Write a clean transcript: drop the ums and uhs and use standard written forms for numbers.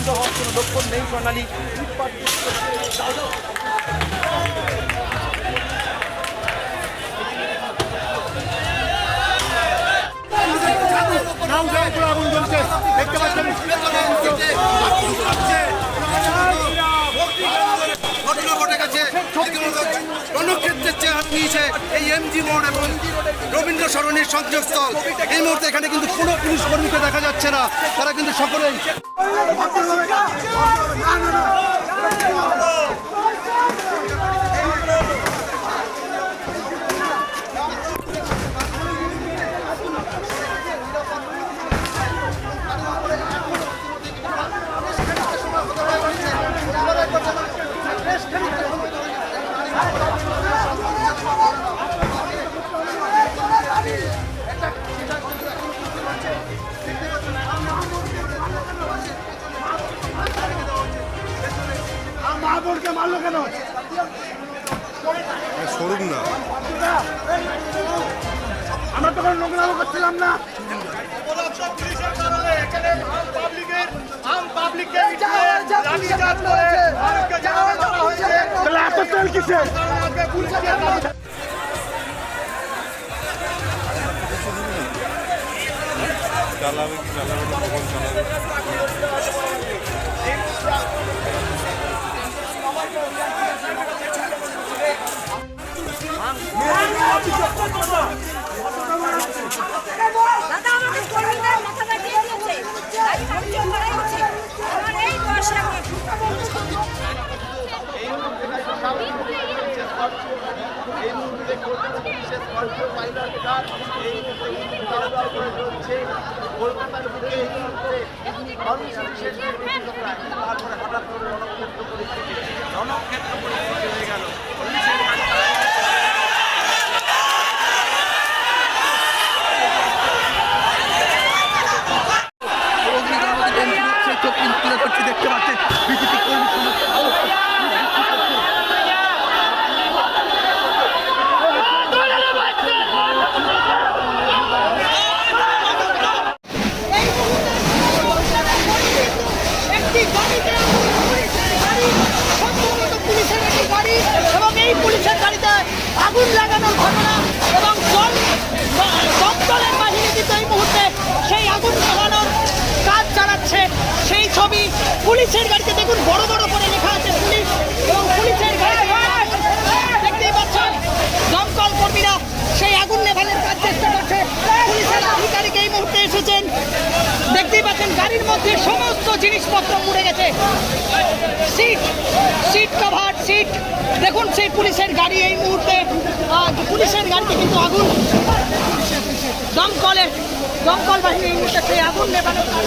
শান্ত হওয়ার কোনো লক্ষণ নেই। স্বর্ণালী আগুন জ্বলছে, দেখতে পাচ্ছেন। ঘটনা ঘটে গেছে, রণক্ষেত্রের চেহারা নিয়েছে এই এমজি মোড় এবং রবীন্দ্র সরণির সংযোগস্থল। এই মুহূর্তে এখানে কিন্তু কোনো পুলিশ কর্মীকে দেখা যাচ্ছে না, তারা কিন্তু সকলেই মারলো কেন? সরুন না, আমরা তো কোনো নোংরামো করছিলাম না। এত তেল কিসে? চালাবে কি চালাবে না, কখন চালাবে? দাদা আমাকে কর্মীদের মাথাটা দিয়ে দিয়েছে, আজ ভাবছি লড়াই হচ্ছে আমার এই বয়সে আমার কলকাতার বুকে এই মুহূর্তে তারপরে হঠাৎ করে রণক্ষেত্র পরিস্থিতি হয়ে গেল। দেখতে পাচ্ছেন বিজেপি কর্মী পুলিশের গাড়িতে আগুন লাগানোর ঘটনা এবং দমকলের বাহিনী কিন্তু এই মুহূর্তে সেই আগুন লাগানোর কাজ চালাচ্ছে। সেই ছবি পুলিশের গাড়িতে দেখুন, বড় বড় করে লেখা আছে পুলিশ, এবং পুলিশের গাড়িতে দেখতেই পাচ্ছেন দমকল কর্মীরা সেই আগুন নেভানোর কাজ চেষ্টা করছে। পুলিশের আধিকারিক এই মুহূর্তে এসেছেন, দেখতেই পাচ্ছেন গাড়ির মধ্যে সমস্ত জিনিসপত্র পুড়ে গেছে, সিট কভার, সিট। দেখুন সেই পুলিশের গাড়ি এই মুহূর্তে, পুলিশের গাড়িতে কিন্তু আগুন, দমকল বাহিনী এই মুহূর্তে সেই আগুন নেভানোর কাজ